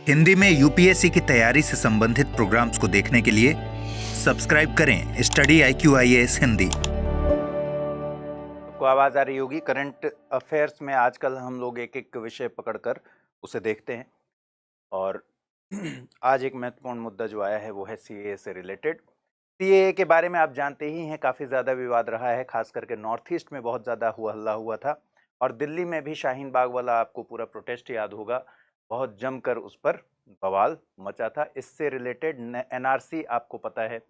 हिंदी में यूपीएससी की तैयारी से संबंधित प्रोग्राम्स को देखने के लिए सब्सक्राइब करें स्टडी IQIAS हिंदी। आपको आवाज आ रही होगी। करंट अफेयर्स में आजकल हम लोग एक एक विषय पकड़कर उसे देखते हैं और आज एक महत्वपूर्ण मुद्दा जो आया है वो है सीएए से रिलेटेड। सीएए के बारे में आप जानते ही हैं, काफ़ी ज़्यादा विवाद रहा है, खास करके नॉर्थ ईस्ट में बहुत ज़्यादा हल्ला हुआ था और दिल्ली में भी शाहीन बाग वाला आपको पूरा प्रोटेस्ट याद होगा, बहुत जमकर उस पर बवाल मचा था। इससे रिलेटेड एनआरसी आपको पता है,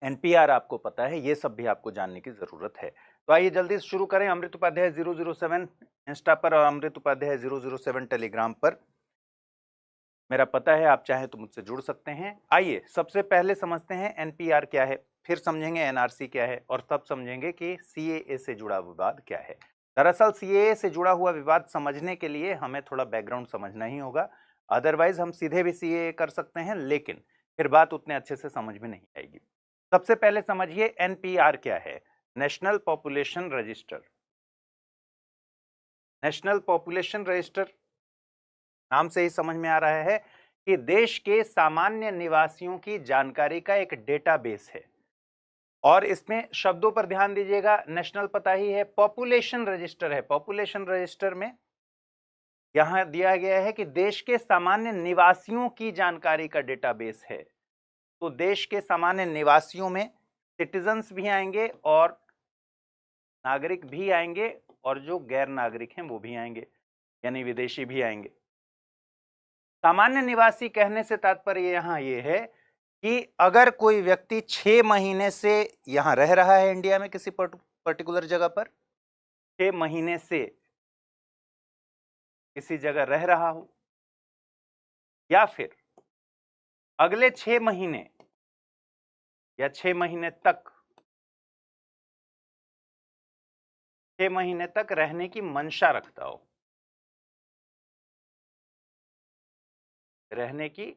एनपीआर आपको पता है, ये सब भी आपको जानने की ज़रूरत है। तो आइए जल्दी से शुरू करें। अमृत उपाध्याय 007 इंस्टा पर और अमृत उपाध्याय 007 टेलीग्राम पर मेरा पता है, आप चाहें तो मुझसे जुड़ सकते हैं। आइए सबसे पहले समझते हैं एनपीआर क्या है, फिर समझेंगे एनआरसी क्या है और तब समझेंगे कि सीएए से जुड़ा विवाद क्या है। दरअसल सीएए से जुड़ा हुआ विवाद समझने के लिए हमें थोड़ा बैकग्राउंड समझना ही होगा, अदरवाइज हम सीधे भी सीएए कर सकते हैं, लेकिन फिर बात उतने अच्छे से समझ में नहीं आएगी। सबसे पहले समझिए एनपीआर क्या है। National population register. National population register नाम से ही समझ में आ रहा है कि देश के सामान्य निवासियों की जानकारी का एक डेटाबेस है। और इसमें शब्दों पर ध्यान दीजिएगा, नेशनल पता ही है, पॉपुलेशन रजिस्टर है। पॉपुलेशन रजिस्टर में यहां दिया गया है कि देश के सामान्य निवासियों की जानकारी का डेटाबेस है। तो देश के सामान्य निवासियों में सिटीजन्स भी आएंगे और नागरिक भी आएंगे और जो गैर नागरिक हैं वो भी आएंगे, यानी विदेशी भी आएंगे। सामान्य निवासी कहने से तात्पर्य यहां ये है कि अगर कोई व्यक्ति 6 महीने से यहां रह रहा है इंडिया में किसी पर्टिकुलर जगह पर, 6 महीने से किसी जगह रह रहा हो, या फिर अगले 6 महीने या 6 महीने तक 6 महीने तक रहने की मंशा रखता हो, रहने की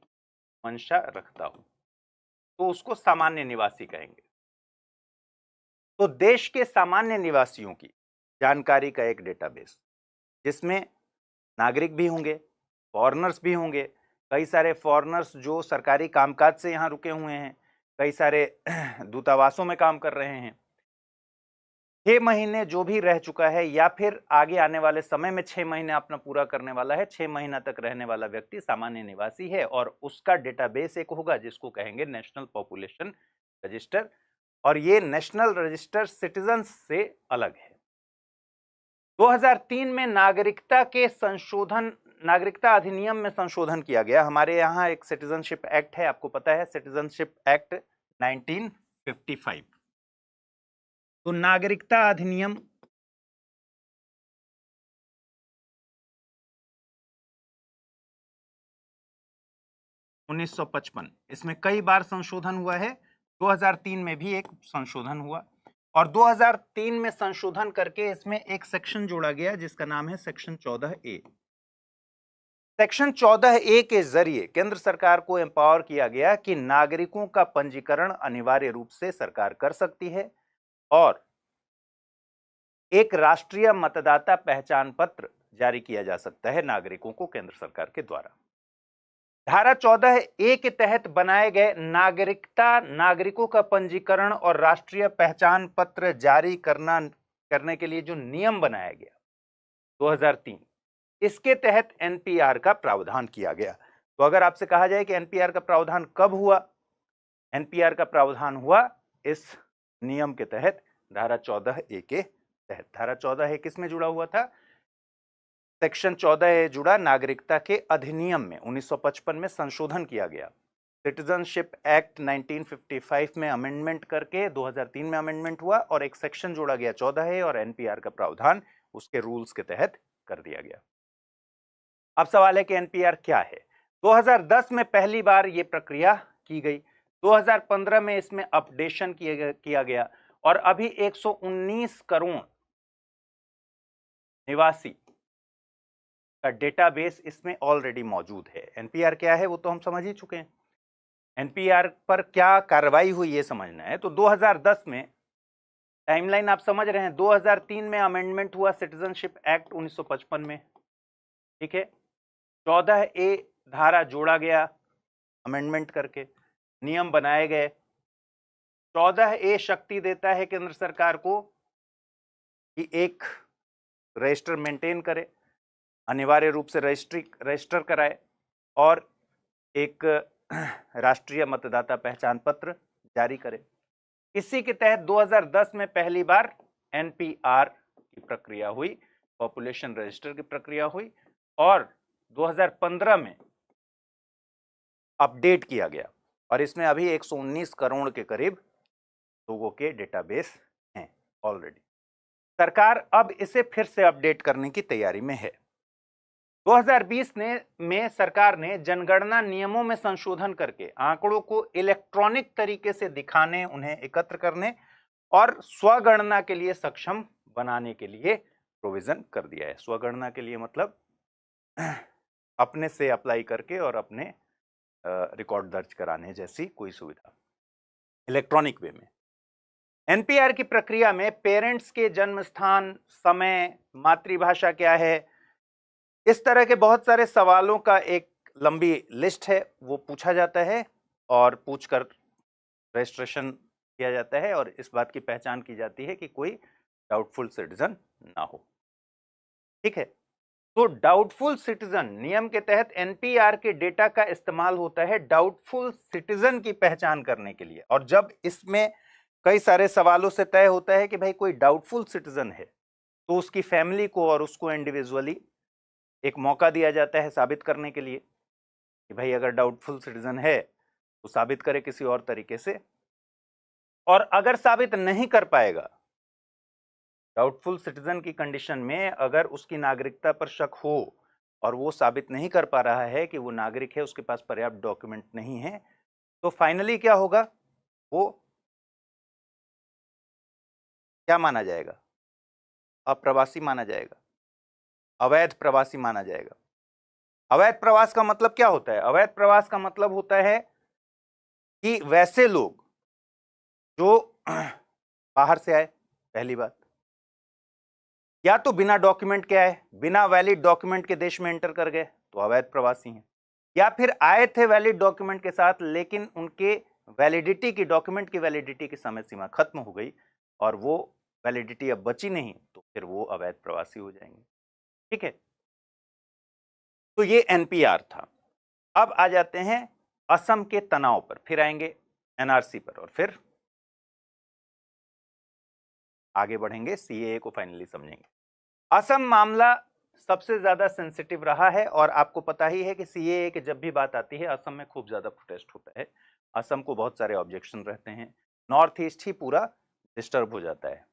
मंशा रखता हो, तो उसको सामान्य निवासी कहेंगे। तो देश के सामान्य निवासियों की जानकारी का एक डेटाबेस, जिसमें नागरिक भी होंगे, फॉरेनर्स भी होंगे, कई सारे फॉरेनर्स जो सरकारी कामकाज से यहाँ रुके हुए हैं, कई सारे दूतावासों में काम कर रहे हैं। 6 महीने जो भी रह चुका है या फिर आगे आने वाले समय में 6 महीने अपना पूरा करने वाला है, 6 महीना तक रहने वाला व्यक्ति सामान्य निवासी है और उसका डेटाबेस एक होगा जिसको कहेंगे नेशनल पॉपुलेशन रजिस्टर। और ये नेशनल रजिस्टर सिटीजन्स से अलग है। 2003 में नागरिकता अधिनियम में संशोधन किया गया। हमारे यहाँ एक सिटीजनशिप एक्ट है, आपको पता है, सिटीजनशिप एक्ट 1955। तो नागरिकता अधिनियम 1955, इसमें कई बार संशोधन हुआ है। 2003 में भी एक संशोधन हुआ और 2003 में संशोधन करके इसमें एक सेक्शन जोड़ा गया जिसका नाम है सेक्शन 14A। सेक्शन 14A के जरिए केंद्र सरकार को एम्पावर किया गया कि नागरिकों का पंजीकरण अनिवार्य रूप से सरकार कर सकती है और एक राष्ट्रीय मतदाता पहचान पत्र जारी किया जा सकता है नागरिकों को केंद्र सरकार के द्वारा। धारा 14A के तहत बनाए गए नागरिकों का पंजीकरण और राष्ट्रीय पहचान पत्र जारी करने के लिए जो नियम बनाया गया 2003, इसके तहत एनपीआर का प्रावधान किया गया। तो अगर आपसे कहा जाए कि एनपीआर का प्रावधान कब हुआ, एनपीआर का प्रावधान हुआ इस नियम के तहत, धारा 14A के तहत। धारा 14A किसमें जुड़ा हुआ था? सेक्शन 14A जुड़ा नागरिकता के अधिनियम में। 1955 में संशोधन किया गया, सिटीजनशिप एक्ट 1955 में अमेंडमेंट करके 2003 में अमेंडमेंट हुआ और एक सेक्शन जोड़ा गया 14A और एनपीआर का प्रावधान उसके रूल्स के तहत कर दिया गया। अब सवाल है कि एनपीआर क्या है। 2010 में पहली बार यह प्रक्रिया की गई, 2015 में इसमें अपडेशन किया गया और अभी 119 करोड़ निवासी का डेटाबेस इसमें ऑलरेडी मौजूद है। एनपीआर क्या है वो तो हम समझ ही चुके हैं, एनपीआर पर क्या कार्रवाई हुई ये समझना है। तो 2010 में टाइमलाइन आप समझ रहे हैं, 2003 में अमेंडमेंट हुआ सिटीजनशिप एक्ट 1955 में, ठीक है। 14A धारा जोड़ा गया अमेंडमेंट करके, नियम बनाए गए। 14A शक्ति देता है केंद्र सरकार को कि एक रजिस्टर मेंटेन करे, अनिवार्य रूप से रजिस्टर कराए और एक राष्ट्रीय मतदाता पहचान पत्र जारी करे। इसी के तहत 2010 में पहली बार एनपीआर की प्रक्रिया हुई, पॉपुलेशन रजिस्टर की प्रक्रिया हुई, और 2015 में अपडेट किया गया और इसमें अभी 119 करोड़ के करीब लोगों के डेटाबेस हैं ऑलरेडी। सरकार अब इसे फिर से अपडेट करने की तैयारी में है। 2020 में सरकार ने जनगणना नियमों में संशोधन करके आंकड़ों को इलेक्ट्रॉनिक तरीके से दिखाने, उन्हें एकत्र करने और स्वगणना के लिए सक्षम बनाने के लिए प्रोविजन कर दिया है। स्वगणना के लिए मतलब अपने से अप्लाई करके और अपने रिकॉर्ड दर्ज कराने जैसी कोई सुविधा इलेक्ट्रॉनिक वे में। एनपीआर की प्रक्रिया में पेरेंट्स के जन्म स्थान, समय, मातृभाषा क्या है, इस तरह के बहुत सारे सवालों का एक लंबी लिस्ट है, वो पूछा जाता है और पूछकर रजिस्ट्रेशन किया जाता है और इस बात की पहचान की जाती है कि कोई डाउटफुल सिटीजन ना हो। ठीक है, तो डाउटफुल सिटीजन नियम के तहत एनपीआर के डेटा का इस्तेमाल होता है डाउटफुल सिटीजन की पहचान करने के लिए। और जब इसमें कई सारे सवालों से तय होता है कि भाई कोई डाउटफुल सिटीजन है, तो उसकी फैमिली को और उसको इंडिविजुअली एक मौका दिया जाता है साबित करने के लिए कि भाई अगर डाउटफुल सिटीजन है तो साबित करे किसी और तरीके से। और अगर साबित नहीं कर पाएगा, डाउटफुल सिटीजन की कंडीशन में अगर उसकी नागरिकता पर शक हो और वो साबित नहीं कर पा रहा है कि वो नागरिक है, उसके पास पर्याप्त डॉक्यूमेंट नहीं है, तो फाइनली क्या होगा, वो क्या माना जाएगा, अप्रवासी माना जाएगा, अवैध प्रवासी माना जाएगा। अवैध प्रवास का मतलब क्या होता है? अवैध प्रवास का मतलब होता है कि वैसे लोग जो बाहर से आए, पहली बात, या तो बिना डॉक्यूमेंट के आए, बिना वैलिड डॉक्यूमेंट के देश में एंटर कर गए तो अवैध प्रवासी हैं, या फिर आए थे वैलिड डॉक्यूमेंट के साथ लेकिन उनके वैलिडिटी की, डॉक्यूमेंट की वैलिडिटी की समय सीमा खत्म हो गई और वो वैलिडिटी अब बची नहीं, तो फिर वो अवैध प्रवासी हो जाएंगे। ठीक है, तो ये एनपीआर था। अब आ जाते हैं असम के तनाव पर, फिर आएंगे एनआरसी पर और फिर आगे बढ़ेंगे, सीएए को फाइनली समझेंगे। असम मामला सबसे ज्यादा सेंसिटिव रहा है और आपको पता ही है कि सीएए की जब भी बात आती है असम में खूब ज्यादा प्रोटेस्ट होता है, असम को बहुत सारे ऑब्जेक्शन रहते हैं, नॉर्थ ईस्ट ही पूरा डिस्टर्ब हो जाता है।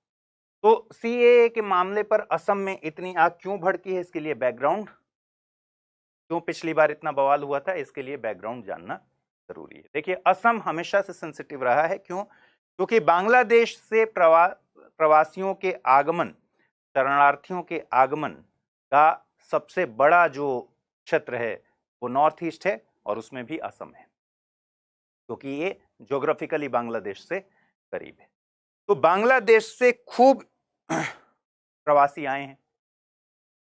तो सीएए के मामले पर असम में इतनी आग क्यों भड़की है, इसके लिए बैकग्राउंड, क्यों पिछली बार इतना बवाल हुआ था, इसके लिए बैकग्राउंड जानना जरूरी है। देखिए, असम हमेशा से सेंसिटिव रहा है, क्यों? क्योंकि बांग्लादेश से प्रवासियों के आगमन, शरणार्थियों के आगमन का सबसे बड़ा जो क्षेत्र है वो नॉर्थ ईस्ट है और उसमें भी असम है, क्योंकि ये ज्योग्राफिकली बांग्लादेश से करीब है। तो बांग्लादेश से खूब प्रवासी आए हैं,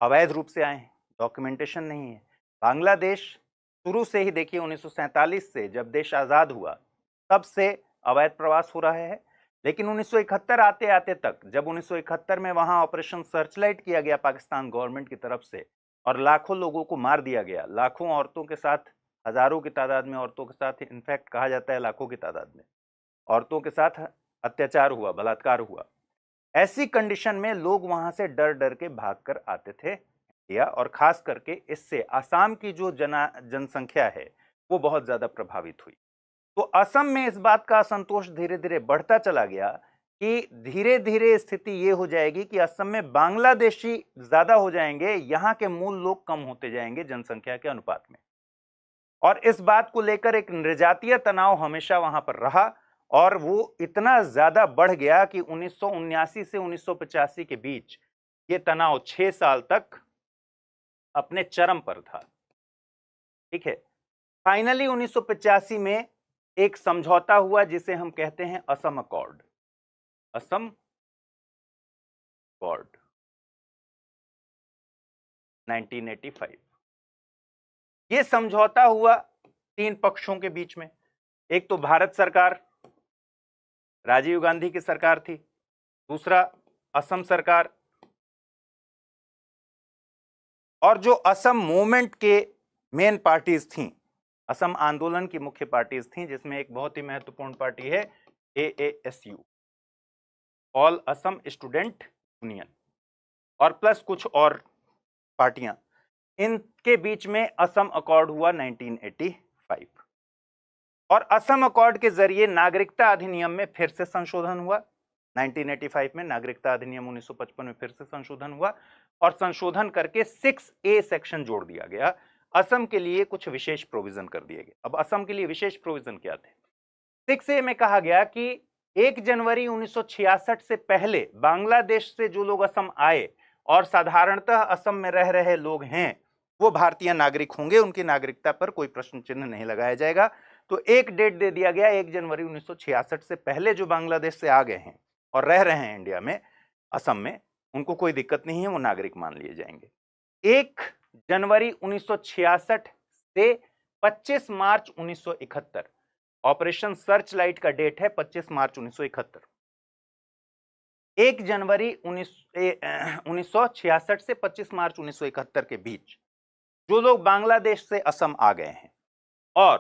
अवैध रूप से आए हैं, डॉक्यूमेंटेशन नहीं है। बांग्लादेश शुरू से ही, देखिए 1947 से जब देश आजाद हुआ तब से अवैध प्रवास हो रहा है, लेकिन 1971 आते आते तक, जब 1971 में वहां ऑपरेशन सर्चलाइट किया गया पाकिस्तान गवर्नमेंट की तरफ से और लाखों लोगों को मार दिया गया, लाखों औरतों के साथ, हजारों की तादाद में औरतों के साथ, इनफैक्ट कहा जाता है लाखों की तादाद में औरतों के साथ अत्याचार हुआ, बलात्कार हुआ। ऐसी कंडीशन में लोग वहां से डर डर के भाग कर आते थे इंडिया, और खास करके इससे असम की जो जनसंख्या है वो बहुत ज्यादा प्रभावित हुई। तो असम में इस बात का असंतोष धीरे धीरे बढ़ता चला गया कि धीरे धीरे स्थिति ये हो जाएगी कि असम में बांग्लादेशी ज्यादा हो जाएंगे, यहां के मूल लोग कम होते जाएंगे जनसंख्या के अनुपात में। और इस बात को लेकर एक नृजातीय तनाव हमेशा वहां पर रहा और वो इतना ज्यादा बढ़ गया कि 1979 से 1985 के बीच ये तनाव 6 साल तक अपने चरम पर था। ठीक है, फाइनली 1985 में एक समझौता हुआ जिसे हम कहते हैं असम अकॉर्ड, असम अकॉर्ड 1985। ये समझौता हुआ तीन पक्षों के बीच में। एक तो भारत सरकार, राजीव गांधी की सरकार थी, दूसरा असम सरकार, और जो असम मूवमेंट के मेन पार्टीज थीं, असम आंदोलन की मुख्य पार्टीज थीं, जिसमें एक बहुत ही महत्वपूर्ण पार्टी है AASU, all Assam student union, और प्लस कुछ और पार्टियां। इनके बीच में असम अकॉर्ड हुआ 1985, और असम अकॉर्ड के जरिए नागरिकता अधिनियम में फिर से संशोधन हुआ। 1985 में नागरिकता अधिनियम 1955 में फिर से संशोधन हुआ, और संशोधन करके 6A सेक्शन जोड़ दिया गया। असम के लिए कुछ विशेष प्रोविजन कर दिए गए। अब असम के लिए विशेष प्रोविजन क्या थे? 6A में कहा गया कि 1 जनवरी 1966 से पहले बांग्लादेश से जो लोग असम आए और साधारणतः असम में रह रहे लोग हैं, वो भारतीय नागरिक होंगे, उनकी नागरिकता पर कोई प्रश्न चिन्ह नहीं लगाया जाएगा। तो एक डेट दे दिया गया 1 जनवरी 1966 से पहले जो बांग्लादेश से आ गए हैं और रह रहे हैं इंडिया में, असम में, उनको कोई दिक्कत नहीं है, वो नागरिक मान लिए जाएंगे। 1 जनवरी 1966 से 25 मार्च 1971, ऑपरेशन सर्च लाइट का डेट है 25 मार्च 1971। 1 जनवरी 1966 से 25 मार्च 1971 के बीच जो लोग बांग्लादेश से असम आ गए हैं और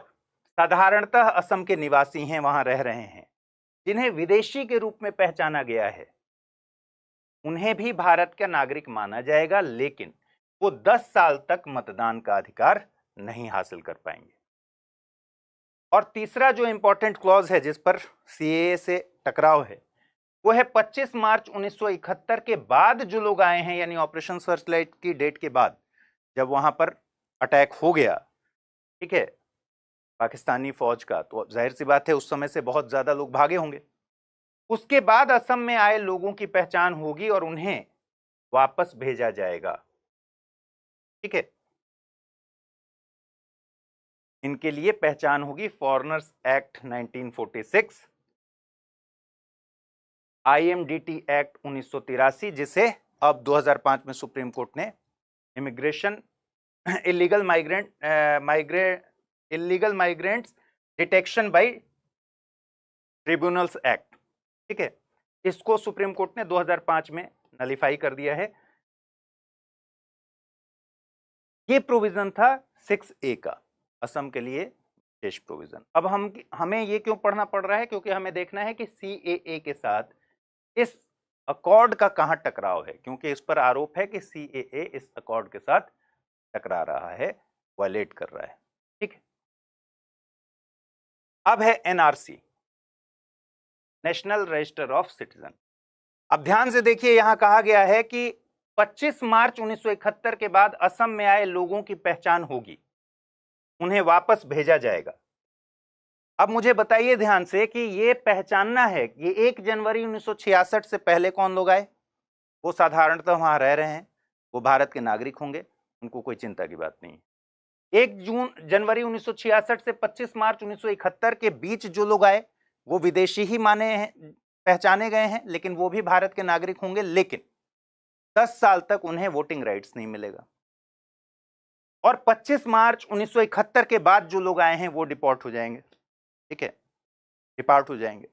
साधारणतः असम के निवासी हैं, वहां रह रहे हैं, जिन्हें विदेशी के रूप में पहचाना गया है, उन्हें भी भारत का नागरिक माना जाएगा, लेकिन वो 10 साल तक मतदान का अधिकार नहीं हासिल कर पाएंगे। और तीसरा जो इंपॉर्टेंट क्लॉज है जिस पर CAA से टकराव है, वो है 25 मार्च 1971 के बाद जो लोग आए हैं, यानी ऑपरेशन सर्चलाइट की डेट के बाद, जब वहां पर अटैक हो गया, ठीक है, पाकिस्तानी फौज का, तो जाहिर सी बात है उस समय से बहुत ज्यादा लोग भागे होंगे। उसके बाद असम में आए लोगों की पहचान होगी और उन्हें वापस भेजा जाएगा, ठीक है। इनके लिए पहचान होगी फॉरेनर्स एक्ट 1946, IMDT एक्ट 1983, जिसे अब 2005 में सुप्रीम कोर्ट ने immigration illegal migrants detection bye tribunals act, ठीक है, इसको सुप्रीम कोर्ट ने 2005 में नलिफाई कर दिया है। ये प्रोविजन था 6A का, असम के लिए विशेष प्रोविजन। अब हमें ये क्यों पढ़ना पड़ रहा है? क्योंकि हमें देखना है कि CAA के साथ इस अकॉर्ड का कहां टकराव है, क्योंकि इस पर आरोप है कि CAA इस अकॉर्ड के साथ टकरा रहा है, वायलेट कर रहा है, ठीक है। अब है NRC, national register of citizen. अब ध्यान से देखिए, यहां कहा गया है कि 25 मार्च 1971 के बाद असम में आए लोगों की पहचान होगी, उन्हें वापस भेजा जाएगा। अब मुझे बताइए ध्यान से कि ये पहचानना है, ये 1 जनवरी 1966 से पहले कौन लोग आए, वो साधारणतः वहां रह रहे हैं, वो भारत के नागरिक होंगे, उनको कोई चिंता की बात नहीं है। 1 जनवरी 1966 से 25 मार्च 1971 के बीच जो लोग आए वो विदेशी ही माने हैं, पहचाने गए हैं, लेकिन वो भी भारत के नागरिक होंगे, लेकिन 10 साल तक उन्हें वोटिंग राइट्स नहीं मिलेगा। और 25 मार्च 1971 के बाद जो लोग आए हैं वो डिपोर्ट हो जाएंगे, ठीक है, डिपार्ट हो जाएंगे।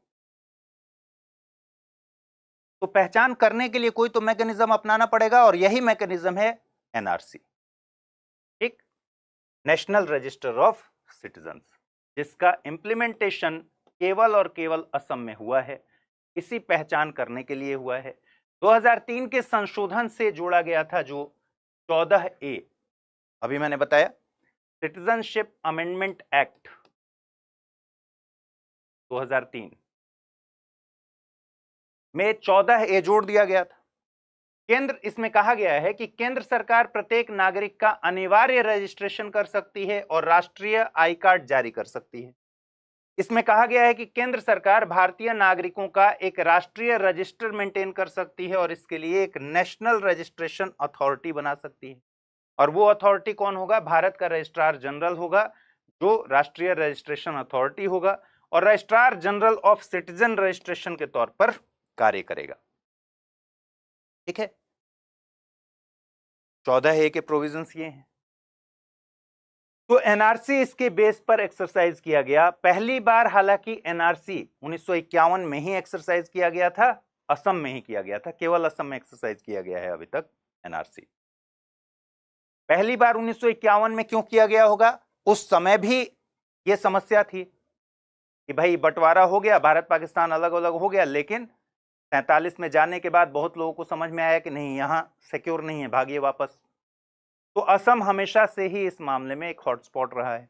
तो पहचान करने के लिए कोई तो मैकेनिज्म अपनाना पड़ेगा, और यही मैकेनिज्म है NRC, ठीक, नेशनल रजिस्टर ऑफ सिटीजन, जिसका इंप्लीमेंटेशन केवल और केवल असम में हुआ है, इसी पहचान करने के लिए हुआ है। 2003 के संशोधन से जोड़ा गया था जो 14A, अभी मैंने बताया, सिटीजनशिप अमेंडमेंट एक्ट 2003 में 14A जोड़ दिया गया था। केंद्र, इसमें कहा गया है कि केंद्र सरकार प्रत्येक नागरिक का अनिवार्य रजिस्ट्रेशन कर सकती है और राष्ट्रीय आई कार्ड जारी कर सकती है। इसमें कहा गया है कि केंद्र सरकार भारतीय नागरिकों का एक राष्ट्रीय रजिस्टर मेंटेन कर सकती है और इसके लिए एक नेशनल रजिस्ट्रेशन अथॉरिटी बना सकती है। और वो अथॉरिटी कौन होगा? भारत का रजिस्ट्रार जनरल होगा, जो राष्ट्रीय रजिस्ट्रेशन अथॉरिटी होगा, और registrar general of citizen registration के तौर पर कार्य करेगा, ठीक है। 14A के प्रोविजंस ये हैं। तो एनआरसी इसके बेस पर एक्सरसाइज किया गया। पहली बार हालांकि एनआरसी 1951 में ही एक्सरसाइज किया गया था, असम में ही किया गया था, केवल असम में एक्सरसाइज किया गया है अभी तक एनआरसी। पहली बार 1951 में क्यों किया गया होगा? उस समय भी यह समस्या थी कि भाई बंटवारा हो गया, भारत पाकिस्तान अलग अलग हो गया, लेकिन 47 में जाने के बाद बहुत लोगों को समझ में आया कि नहीं, यहां सिक्योर नहीं है, भागिए वापस। तो असम हमेशा से ही इस मामले में एक हॉटस्पॉट रहा है।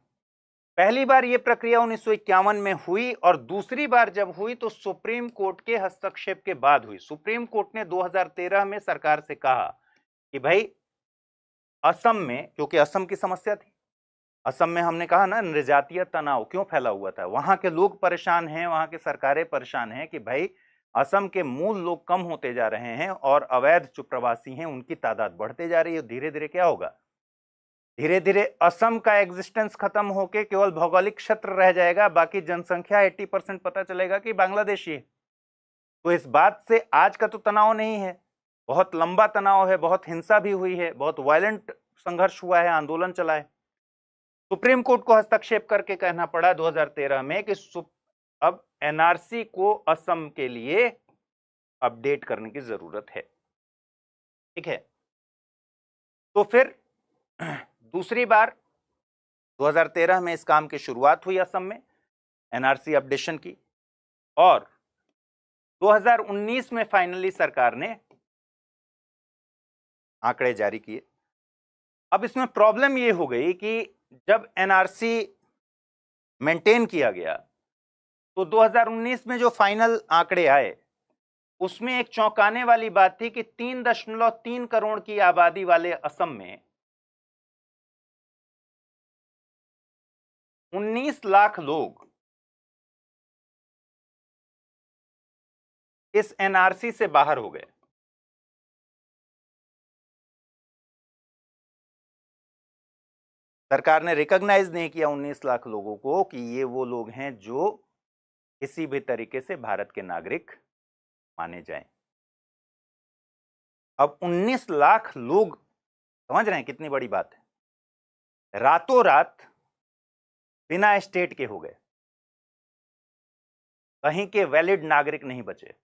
पहली बार यह प्रक्रिया 1951 में हुई और दूसरी बार जब हुई तो सुप्रीम कोर्ट के हस्तक्षेप के बाद हुई। सुप्रीम कोर्ट ने 2013 में सरकार से कहा कि भाई असम में, क्योंकि असम की समस्या थी, असम में हमने कहा ना नृजातीय तनाव क्यों फैला हुआ था, वहां के लोग परेशान हैं, वहां के सरकारें परेशान हैं कि भाई असम के मूल लोग कम होते जा रहे हैं और अवैध जो प्रवासी हैं उनकी तादाद बढ़ते जा रही है। धीरे धीरे क्या होगा? धीरे धीरे असम का एग्जिस्टेंस खत्म होकर केवल भौगोलिक क्षेत्र रह जाएगा, बाकी जनसंख्या 80% पता चलेगा कि बांग्लादेशी है। तो इस बात से आज का तो तनाव नहीं है, बहुत लंबा तनाव है, बहुत हिंसा भी हुई है, बहुत वायलेंट संघर्ष हुआ है, आंदोलन चला है। सुप्रीम कोर्ट को हस्तक्षेप करके कहना पड़ा 2013 में कि अब एनआरसी को असम के लिए अपडेट करने की जरूरत है। ठीक है, तो फिर दूसरी बार 2013 में इस काम की शुरुआत हुई असम में एनआरसी अपडेशन की, और 2019 में फाइनली सरकार ने आंकड़े जारी किए। अब इसमें प्रॉब्लम यह हो गई कि जब एनआरसी मेंटेन किया गया तो 2019 में जो फाइनल आंकड़े आए उसमें एक चौंकाने वाली बात थी कि 3.3 करोड़ की आबादी वाले असम में 19 लाख लोग इस एनआरसी से बाहर हो गए। सरकार ने रिकॉग्नाइज नहीं किया 19 लाख लोगों को कि ये वो लोग हैं जो किसी भी तरीके से भारत के नागरिक माने जाएं। अब 19 लाख लोग, समझ रहे हैं कितनी बड़ी बात है, रातों रात बिना स्टेट के हो गए, कहीं के वैलिड नागरिक नहीं बचे।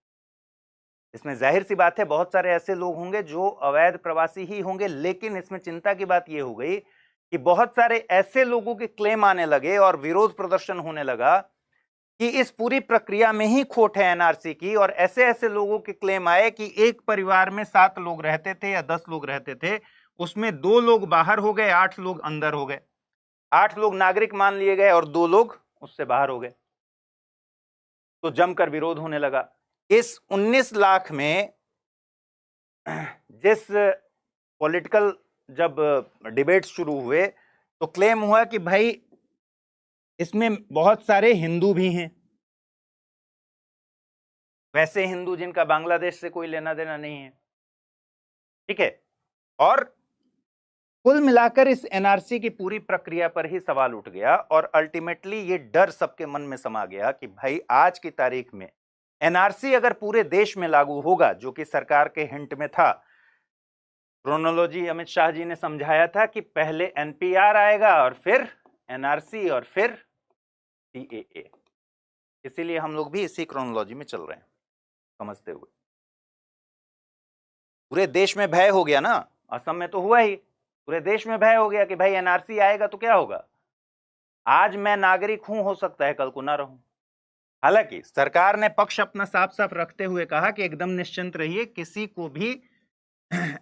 इसमें जाहिर सी बात है बहुत सारे ऐसे लोग होंगे जो अवैध प्रवासी ही होंगे, लेकिन इसमें चिंता की बात यह हो गई कि बहुत सारे ऐसे लोगों के क्लेम आने लगे और विरोध प्रदर्शन होने लगा कि इस पूरी प्रक्रिया में ही खोट है एनआरसी की, और ऐसे ऐसे लोगों के क्लेम आए कि एक परिवार में 7 लोग रहते थे या 10 लोग रहते थे, उसमें 2 लोग बाहर हो गए, 8 लोग अंदर हो गए, 8 लोग नागरिक मान लिए गए और 2 लोग उससे बाहर हो गए। तो जमकर विरोध होने लगा। इस 19 लाख में जिस पॉलिटिकल जब डिबेट शुरू हुए तो क्लेम हुआ कि भाई इसमें बहुत सारे हिंदू भी हैं, वैसे हिंदू जिनका बांग्लादेश से कोई लेना देना नहीं है। ठीक है, और कुल मिलाकर इस एनआरसी की पूरी प्रक्रिया पर ही सवाल उठ गया और अल्टीमेटली ये डर सबके मन में समा गया कि भाई आज की तारीख में एनआरसी अगर पूरे देश में लागू होगा, जो कि सरकार के हिंट में था, क्रोनोलॉजी अमित शाह जी ने समझाया था कि पहले एनपीआर आएगा और फिर एनआरसी और फिर सीएए, इसीलिए हम लोग भी इसी क्रोनोलॉजी में चल रहे हैं समझते हुए। पूरे देश में भय हो गया ना, असम में तो हुआ ही, पूरे देश में भय हो गया कि भाई एनआरसी आएगा तो क्या होगा, आज मैं नागरिक हूं, हो सकता है कल को ना रहूं। हालांकि सरकार ने पक्ष अपना साफ साफ रखते हुए कहा कि एकदम निश्चिंत रहिए, किसी को भी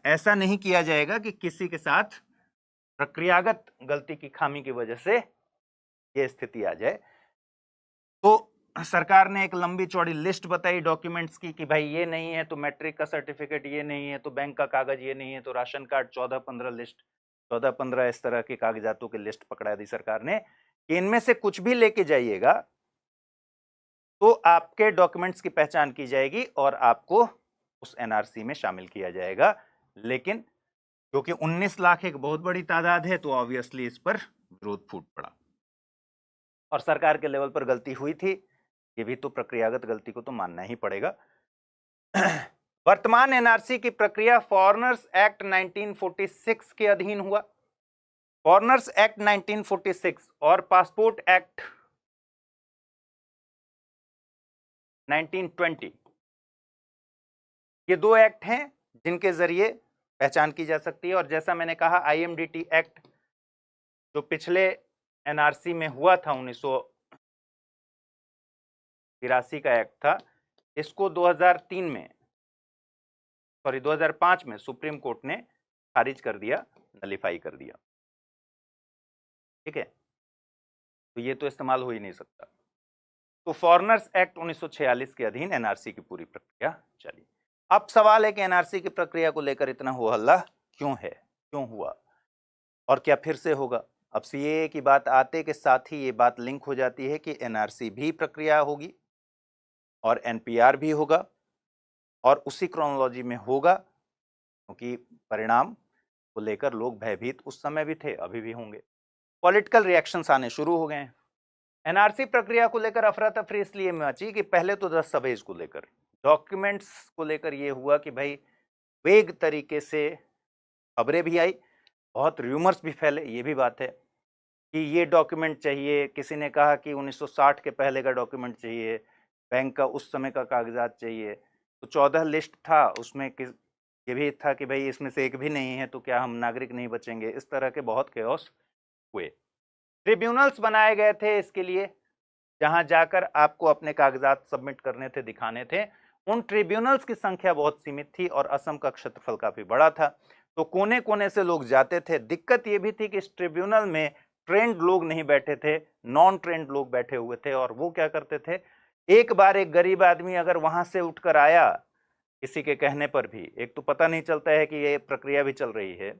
ऐसा नहीं किया जाएगा कि किसी के साथ प्रक्रियागत गलती की खामी की वजह से यह स्थिति आ जाए। तो सरकार ने एक लंबी चौड़ी लिस्ट बताई डॉक्यूमेंट्स की कि भाई ये नहीं है तो मैट्रिक का सर्टिफिकेट, ये नहीं है तो बैंक का कागज, ये नहीं है तो राशन कार्ड, 14-15 लिस्ट, 14-15 इस तरह के कागजातों की लिस्ट पकड़ा दी सरकार ने कि इनमें से कुछ भी लेके जाइएगा तो आपके डॉक्यूमेंट्स की पहचान की जाएगी और आपको उस एनआरसी में शामिल किया जाएगा। लेकिन क्योंकि 19 लाख एक बहुत बड़ी तादाद है तो ऑब्वियसली इस पर विरोध फूट पड़ा और सरकार के लेवल पर गलती हुई थी, ये भी तो प्रक्रियागत गलती को तो मानना ही पड़ेगा। वर्तमान एनआरसी की प्रक्रिया फॉरेनर्स एक्ट 1946 के अधीन हुआ। फॉरेनर्स एक्ट 1946 और पासपोर्ट एक्ट 1920, ये दो एक्ट हैं जिनके जरिए पहचान की जा सकती है। और जैसा मैंने कहा, आईएमडीटी एक्ट जो पिछले एनआरसी में हुआ था, 1983 का एक्ट था, इसको 2005 में सुप्रीम कोर्ट ने खारिज कर दिया, नलीफाई कर दिया। ठीक है, तो ये तो इस्तेमाल हो ही नहीं सकता। तो फॉरेनर्स एक्ट 1946 के अधीन एनआरसी की पूरी प्रक्रिया चली। अब सवाल है कि एनआरसी की प्रक्रिया को लेकर इतना हो हल्ला क्यों है, क्यों हुआ और क्या फिर से होगा। अब सीएए की बात आते के साथ ही ये बात लिंक हो जाती है कि एनआरसी भी प्रक्रिया होगी और एनपीआर भी होगा, और उसी क्रोनोलॉजी में होगा, क्योंकि परिणाम को लेकर लोग भयभीत उस समय भी थे, अभी भी होंगे। पॉलिटिकल रिएक्शंस आने शुरू हो गए हैं। एनआरसी प्रक्रिया को लेकर अफरा तफरी इसलिए मची कि पहले तो दस्तावेज को लेकर, डॉक्यूमेंट्स को लेकर ये हुआ कि भाई वेग तरीके से खबरें भी आई, बहुत र्यूमर्स भी फैले। ये भी बात है कि ये डॉक्यूमेंट चाहिए, किसी ने कहा कि 1960 के पहले का डॉक्यूमेंट चाहिए, बैंक का उस समय का कागजात चाहिए। तो 14 लिस्ट था, उसमें ये भी था कि भाई इसमें से एक भी नहीं है तो क्या हम नागरिक नहीं बचेंगे। इस तरह के बहुत केओस हुए। ट्रिब्यूनल्स बनाए गए थे इसके लिए, जहां जाकर आपको अपने कागजात सबमिट करने थे, दिखाने थे। उन ट्रिब्यूनल्स की संख्या बहुत सीमित थी और असम का क्षेत्रफल काफी बड़ा था, तो कोने कोने से लोग जाते थे। दिक्कत यह भी थी कि इस ट्रिब्यूनल में ट्रेंड लोग नहीं बैठे थे, नॉन ट्रेंड लोग बैठे हुए थे। और वो क्या करते थे, एक बार एक गरीब आदमी अगर वहां से उठकर आया किसी के कहने पर भी, एक तो पता नहीं चलता है कि ये प्रक्रिया भी चल रही है,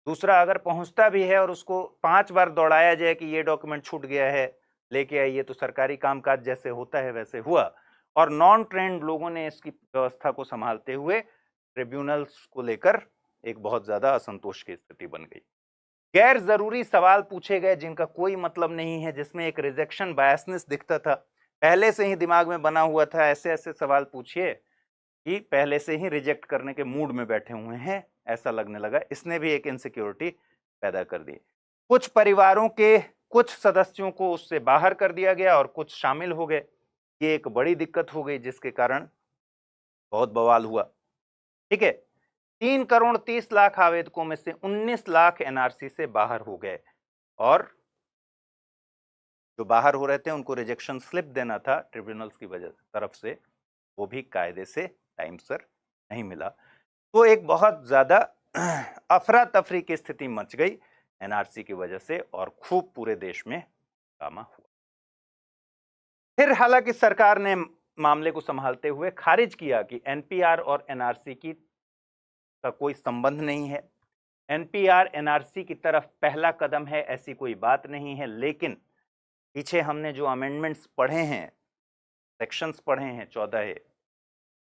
दूसरा अगर पहुंचता भी है और उसको 5 बार दौड़ाया जाए कि ये डॉक्यूमेंट छूट गया है, लेके आइए, तो सरकारी कामकाज जैसे होता है वैसे हुआ। और नॉन ट्रेंड लोगों ने इसकी व्यवस्था को संभालते हुए ट्रिब्यूनल्स को लेकर एक बहुत ज्यादा असंतोष की स्थिति बन गई। गैर जरूरी सवाल पूछे गए जिनका कोई मतलब नहीं है, जिसमें एक रिजेक्शन बायसनेस दिखता था, पहले से ही दिमाग में बना हुआ था। ऐसे ऐसे सवाल पूछिए कि पहले से ही रिजेक्ट करने के मूड में बैठे हुए हैं, ऐसा लगने लगा। इसने भी एक इनसिक्योरिटी पैदा कर दी। कुछ परिवारों के कुछ सदस्यों को उससे बाहर कर दिया गया और कुछ शामिल हो गए। ये एक बड़ी दिक्कत हो गई, जिसके कारण बहुत बवाल हुआ। ठीक है, 3,30,00,000 आवेदकों में से 19 लाख एनआरसी से बाहर हो गए, और जो बाहर हो रहे थे उनको रिजेक्शन स्लिप देना था ट्रिब्यूनल्स की वजह तरफ से, वो भी कायदे से टाइम सर नहीं मिला। तो एक बहुत ज्यादा अफरा तफरी की स्थिति मच गई एनआरसी की वजह से, और खूब पूरे देश में हंगामा हुआ। फिर हालांकि सरकार ने मामले को संभालते हुए खारिज किया कि एनपीआर और एनआरसी की का कोई संबंध नहीं है। एनपीआर एनआरसी की तरफ पहला कदम है, ऐसी कोई बात नहीं है। लेकिन पीछे हमने जो अमेंडमेंट्स पढ़े हैं, सेक्शंस पढ़े हैं 14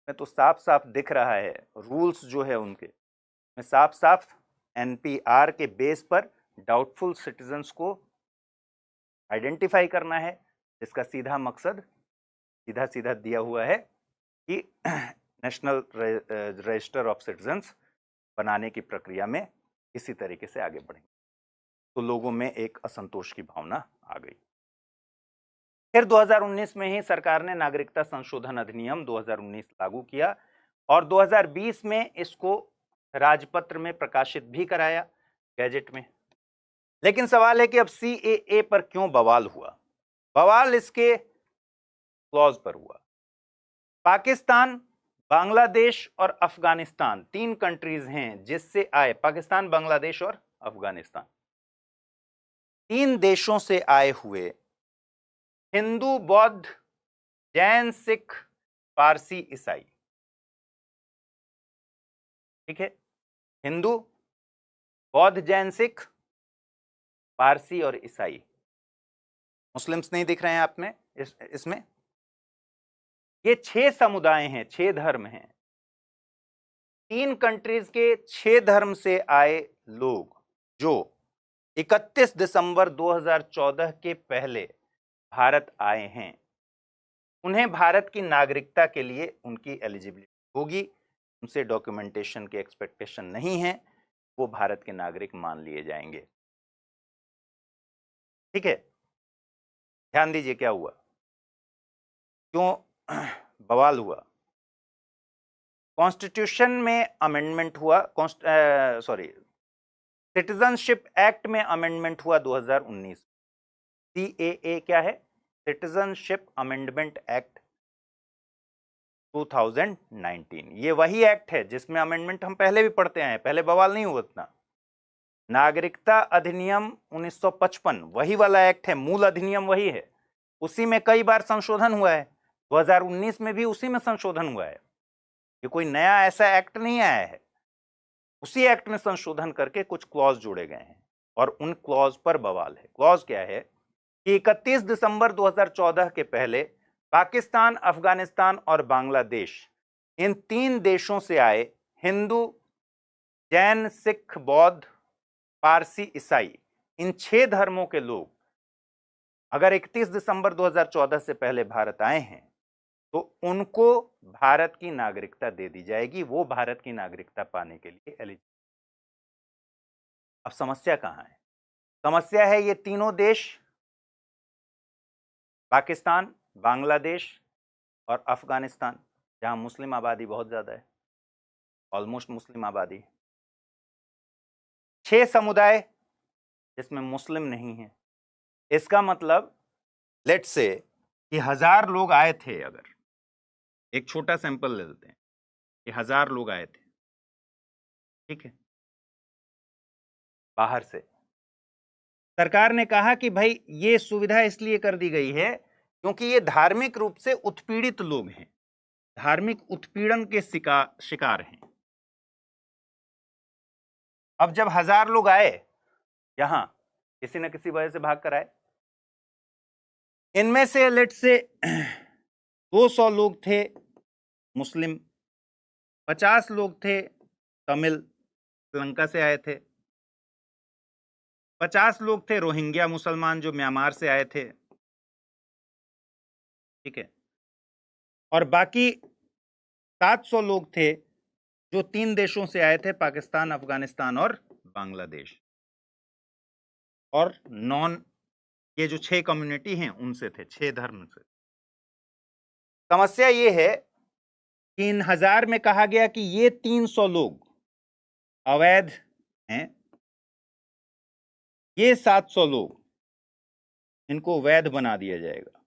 में, तो साफ साफ दिख रहा है, रूल्स जो है उनके में साफ साफ एनपीआर के बेस पर डाउटफुल सिटीजन्स को आइडेंटिफाई करना है, जिसका सीधा मकसद सीधा सीधा दिया हुआ है कि नेशनल रजिस्टर ऑफ सिटीजन्स बनाने की प्रक्रिया में इसी तरीके से आगे बढ़ेंगे। तो लोगों में एक असंतोष की भावना आ गई। फिर 2019 में ही सरकार ने नागरिकता संशोधन अधिनियम 2019 लागू किया, और 2020 में इसको राजपत्र में प्रकाशित भी कराया, गैजेट में। लेकिन सवाल है कि अब सीएए पर क्यों बवाल हुआ। बवाल इसके क्लॉज पर हुआ। पाकिस्तान, बांग्लादेश और अफगानिस्तान 3 कंट्रीज हैं जिससे आए, पाकिस्तान, बांग्लादेश और अफगानिस्तान, 3 देशों से आए हुए हिंदू, बौद्ध, जैन, सिख, पारसी, ईसाई। ठीक है, हिंदू, बौद्ध, जैन, सिख, पारसी और ईसाई। मुस्लिम्स नहीं दिख रहे हैं आप में इसमें। ये 6 समुदाय हैं, 6 धर्म हैं। 3 कंट्रीज के 6 धर्म से आए लोग जो 31 दिसंबर 2014 के पहले भारत आए हैं, उन्हें भारत की नागरिकता के लिए उनकी एलिजिबिलिटी होगी। उनसे डॉक्यूमेंटेशन की एक्सपेक्टेशन नहीं है, वो भारत के नागरिक मान लिए जाएंगे। ठीक है, ध्यान दीजिए क्या हुआ, क्यों बवाल हुआ। कॉन्स्टिट्यूशन में अमेंडमेंट हुआ, सिटीजनशिप एक्ट में अमेंडमेंट हुआ 2019। CAA क्या है? Citizenship amendment act 2019। ये वही एक्ट है जिसमें अमेंडमेंट हम पहले भी पढ़ते आए हैं, पहले बवाल नहीं हुआ इतना। नागरिकता अधिनियम 1955 वही वाला एक्ट है, मूल अधिनियम वही है, उसी में कई बार संशोधन हुआ है। 2019 में भी उसी में संशोधन हुआ है, ये कोई नया ऐसा एक्ट नहीं आया है। उसी एक्ट में संशोधन करके कुछ क्लॉज जोड़े गए हैं और उन क्लॉज पर बवाल है। क्लॉज क्या है कि 31 दिसंबर 2014 के पहले पाकिस्तान, अफगानिस्तान और बांग्लादेश, इन 3 देशों से आए हिंदू, जैन, सिख, बौद्ध, पारसी, ईसाई, इन 6 धर्मों के लोग अगर 31 दिसंबर 2014 से पहले भारत आए हैं तो उनको भारत की नागरिकता दे दी जाएगी, वो भारत की नागरिकता पाने के लिए एलिजिबल। अब समस्या कहां है? समस्या है ये तीनों देश, पाकिस्तान, बांग्लादेश और अफगानिस्तान, जहां मुस्लिम आबादी बहुत ज्यादा है, ऑलमोस्ट मुस्लिम आबादी। 6 समुदाय जिसमें मुस्लिम नहीं है। इसका मतलब लेट्स से कि 1000 लोग आए थे, अगर एक छोटा सैंपल ले लेते हैं कि 1000 लोग आए थे, ठीक है, बाहर से। सरकार ने कहा कि भाई ये सुविधा इसलिए कर दी गई है क्योंकि ये धार्मिक रूप से उत्पीड़ित लोग हैं, धार्मिक उत्पीड़न के शिकार हैं। अब जब 1000 लोग आए यहां, किसी न किसी वजह से भाग कर आए, इनमें से लेट से 200 लोग थे मुस्लिम, 50 लोग थे तमिल, श्रीलंका से आए थे, 50 लोग थे रोहिंग्या मुसलमान जो म्यांमार से आए थे, ठीक है, और बाकी 700 लोग थे जो 3 देशों से आए थे, पाकिस्तान, अफगानिस्तान और बांग्लादेश, और नॉन, ये जो 6 कम्युनिटी हैं उनसे थे, 6 धर्म से। समस्या ये है कि इन 1000 में कहा गया कि ये 300 लोग अवैध हैं, ये 700 लोग, इनको वैध बना दिया जाएगा,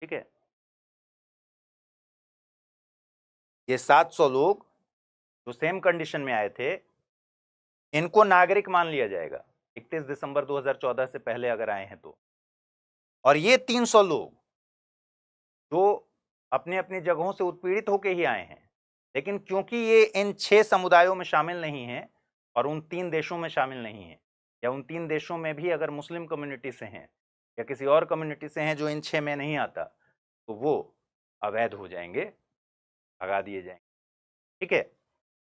ठीक है। ये 700 लोग जो सेम कंडीशन में आए थे, इनको नागरिक मान लिया जाएगा 31 दिसंबर 2014 से पहले अगर आए हैं तो। और ये 300 लोग जो अपने अपनी जगहों से उत्पीड़ित होकर ही आए हैं, लेकिन क्योंकि ये इन 6 समुदायों में शामिल नहीं है और उन 3 देशों में शामिल नहीं है, या उन 3 देशों में भी अगर मुस्लिम कम्युनिटी से हैं या किसी और कम्युनिटी से हैं जो इन 6 में नहीं आता, तो वो अवैध हो जाएंगे, भगा दिए जाएंगे, ठीक है।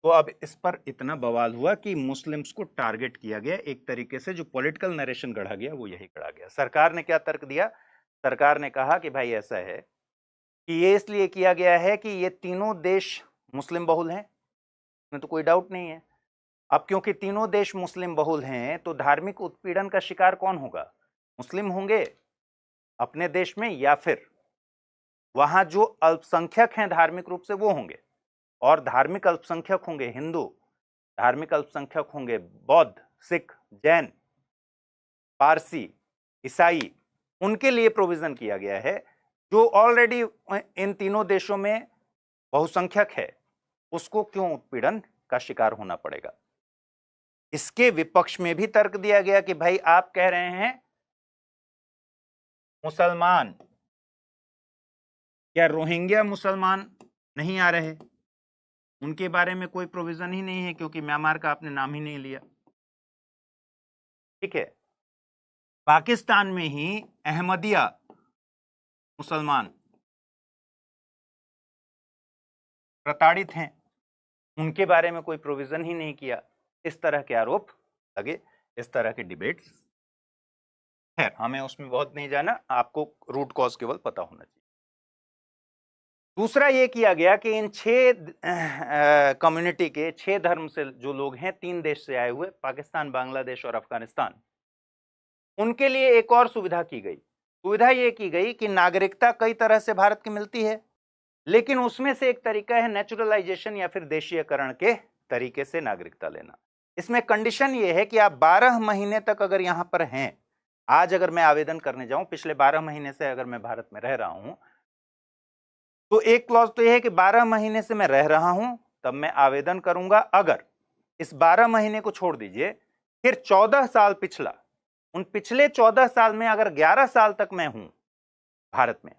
तो अब इस पर इतना बवाल हुआ कि मुस्लिम्स को टारगेट किया गया, एक तरीके से जो पॉलिटिकल नरेशन गढ़ा गया वो यही गढ़ा गया। सरकार ने क्या तर्क दिया? सरकार ने कहा कि भाई ऐसा है कि ये इसलिए किया गया है कि ये तीनों देश मुस्लिम बहुल हैं, इसमें तो कोई डाउट नहीं है। अब क्योंकि तीनों देश मुस्लिम बहुल हैं तो धार्मिक उत्पीड़न का शिकार कौन होगा? मुस्लिम होंगे अपने देश में, या फिर वहां जो अल्पसंख्यक हैं धार्मिक रूप से वो होंगे। और धार्मिक अल्पसंख्यक होंगे हिंदू, धार्मिक अल्पसंख्यक होंगे बौद्ध, सिख, जैन, पारसी, ईसाई, उनके लिए प्रोविजन किया गया है। जो ऑलरेडी इन तीनों देशों में बहुसंख्यक है उसको क्यों उत्पीड़न का शिकार होना पड़ेगा? इसके विपक्ष में भी तर्क दिया गया कि भाई आप कह रहे हैं मुसलमान, क्या रोहिंग्या मुसलमान नहीं आ रहे? उनके बारे में कोई प्रोविजन ही नहीं है क्योंकि म्यांमार का आपने नाम ही नहीं लिया, ठीक है। पाकिस्तान में ही अहमदिया मुसलमान प्रताड़ित हैं, उनके बारे में कोई प्रोविजन ही नहीं किया। इस तरह के आरोप लगे, इस तरह के डिबेट्स। खैर हमें उसमें बहुत नहीं जाना, आपको रूट कॉज केवल पता होना चाहिए। दूसरा ये किया गया कि इन 6 कम्युनिटी के 6 धर्म से जो लोग हैं, 3 देश से आए हुए, पाकिस्तान, बांग्लादेश और अफगानिस्तान, उनके लिए एक और सुविधा की गई। सुविधा ये की गई कि नागरिकता कई तरह से भारत की मिलती है, लेकिन उसमें से एक तरीका है नेचुरलाइजेशन या फिर देशीयकरण के तरीके से नागरिकता लेना। इसमें कंडीशन ये है कि आप 12 महीने तक अगर यहां पर हैं, आज अगर मैं आवेदन करने जाऊं, पिछले 12 महीने से अगर मैं भारत में रह रहा हूं, तो एक क्लॉज तो यह है कि 12 महीने से मैं रह रहा हूं तब मैं आवेदन करूंगा। अगर इस 12 महीने को छोड़ दीजिए, फिर 14 साल पिछला, उन पिछले 14 साल में अगर 11 साल तक मैं हूं भारत में,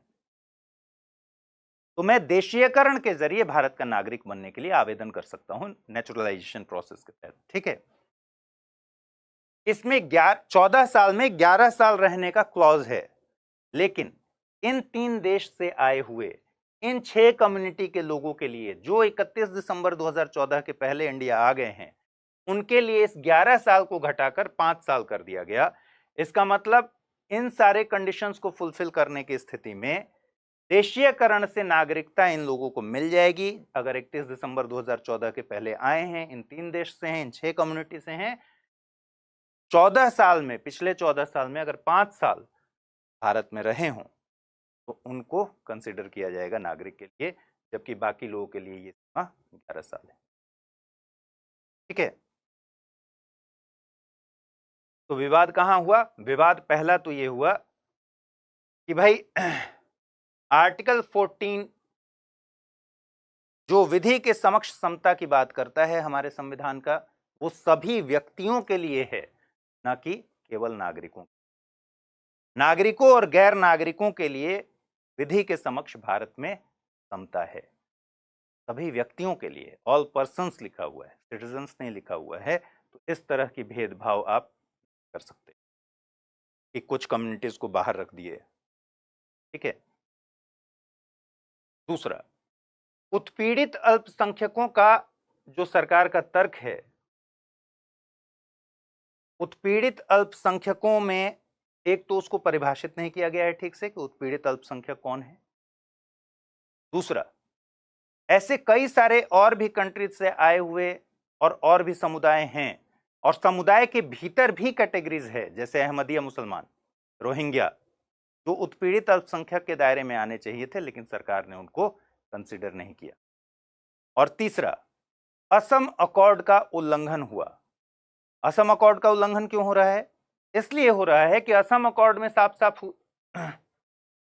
तो मैं देशीयकरण के जरिए भारत का नागरिक बनने के लिए आवेदन कर सकता हूं नेचुरलाइजेशन प्रोसेस के तहत। ठीक है, इसमें 14 साल में 11 साल रहने का क्लॉज है, लेकिन इन 3 देश से आए हुए इन 6 कम्युनिटी के लोगों के लिए जो 31 दिसंबर 2014 के पहले इंडिया आ गए हैं, उनके लिए इस 11 साल को घटाकर 5 साल कर दिया गया। इसका मतलब इन सारे कंडीशंस को फुलफिल करने की स्थिति में देशीयकरण से नागरिकता इन लोगों को मिल जाएगी। अगर 31 दिसंबर 2014 के पहले आए हैं, इन 3 देश से हैं, इन 6 कम्युनिटी से हैं, 14 साल में, पिछले 14 साल में अगर 5 साल भारत में रहे हों, तो उनको कंसिडर किया जाएगा नागरिक के लिए, जबकि बाकी लोगों के लिए ये सीमा 11 साल है। ठीक है, तो विवाद कहां हुआ? विवाद पहला तो ये हुआ कि भाई आर्टिकल 14 जो विधि के समक्ष समता की बात करता है हमारे संविधान का, वो सभी व्यक्तियों के लिए है, ना कि केवल नागरिकों। नागरिकों और गैर नागरिकों के लिए विधि के समक्ष भारत में समता है, सभी व्यक्तियों के लिए, ऑल पर्सन्स लिखा हुआ है, सिटीजन्स नहीं लिखा हुआ है। तो इस तरह की भेदभाव आप कर सकते कि कुछ कम्युनिटीज को बाहर रख दिए। ठीक है, दूसरा, उत्पीड़ित अल्पसंख्यकों का जो सरकार का तर्क है, उत्पीड़ित अल्पसंख्यकों में एक तो उसको परिभाषित नहीं किया गया है ठीक से कि उत्पीड़ित अल्पसंख्यक कौन है। दूसरा, ऐसे कई सारे और भी कंट्रीज से आए हुए और भी समुदाय हैं, और समुदाय के भीतर भी कैटेगरीज है, जैसे अहमदिया मुसलमान, रोहिंग्या, जो उत्पीड़ित अल्पसंख्यक के दायरे में आने चाहिए थे, लेकिन सरकार ने उनको कंसिडर नहीं किया। और तीसरा, असम अकॉर्ड का उल्लंघन हुआ। असम अकॉर्ड का उल्लंघन क्यों हो रहा है? इसलिए हो रहा है कि असम अकॉर्ड में साफ साफ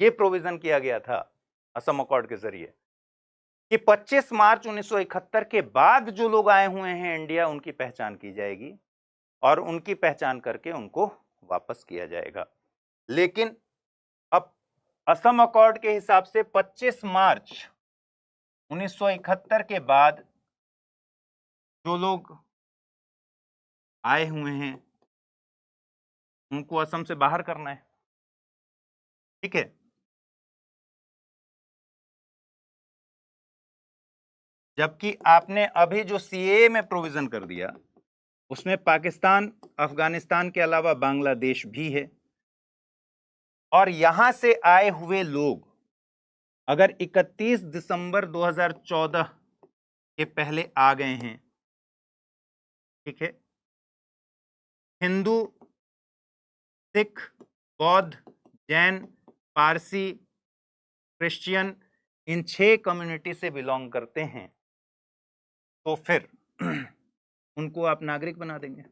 ये प्रोविजन किया गया था असम अकॉर्ड के जरिए कि 25 मार्च 1971 के बाद जो लोग आए हुए हैं इंडिया, उनकी पहचान की जाएगी और उनकी पहचान करके उनको वापस किया जाएगा। लेकिन अब असम अकॉर्ड के हिसाब से 25 मार्च 1971 के बाद जो लोग आए हुए हैं उनको असम से बाहर करना है। ठीक है, जबकि आपने अभी जो सीएए में प्रोविजन कर दिया उसमें पाकिस्तान, अफगानिस्तान के अलावा बांग्लादेश भी है, और यहां से आए हुए लोग अगर 31 दिसंबर 2014 के पहले आ गए हैं, ठीक है, हिंदू, सिख, बौद्ध, जैन, पारसी, क्रिश्चियन, इन 6 कम्युनिटी से बिलोंग करते हैं, तो फिर उनको आप नागरिक बना देंगे।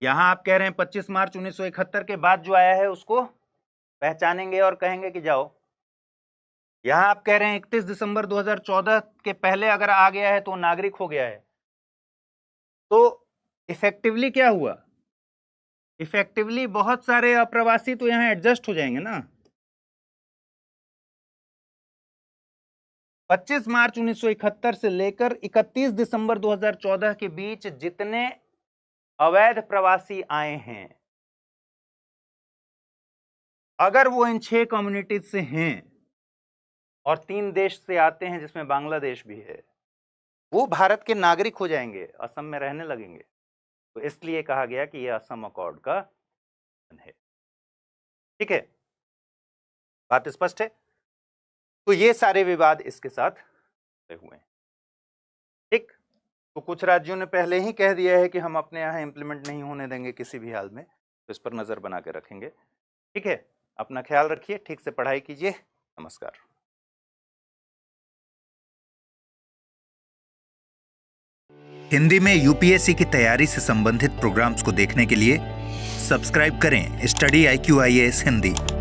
यहां आप कह रहे हैं 25 मार्च 1971 के बाद जो आया है उसको पहचानेंगे और कहेंगे कि जाओ। यहां आप कह रहे हैं 31 दिसंबर 2014 के पहले अगर आ गया है तो नागरिक हो गया है। तो इफेक्टिवली क्या हुआ? इफेक्टिवली बहुत सारे अप्रवासी तो यहां एडजस्ट हो जाएंगे ना। 25 मार्च 1971 से लेकर 31 दिसंबर 2014 के बीच जितने अवैध प्रवासी आए हैं, अगर वो इन 6 कम्युनिटीज से हैं और 3 देश से आते हैं जिसमें बांग्लादेश भी है, वो भारत के नागरिक हो जाएंगे, असम में रहने लगेंगे। तो इसलिए कहा गया कि यह असम अकॉर्ड का है। ठीक है, बात स्पष्ट है। तो ये सारे विवाद इसके साथ हुए हैं। ठीक, तो कुछ राज्यों ने पहले ही कह दिया है कि हम अपने यहाँ इम्प्लीमेंट नहीं होने देंगे किसी भी हाल में, तो इस पर नजर बना के रखेंगे। ठीक है, अपना ख्याल रखिए, ठीक से पढ़ाई कीजिए। नमस्कार। हिंदी में यूपीएससी की तैयारी से संबंधित प्रोग्राम्स को देखने के लिए सब्सक्राइब करें स्टडी IQ IAS हिंदी।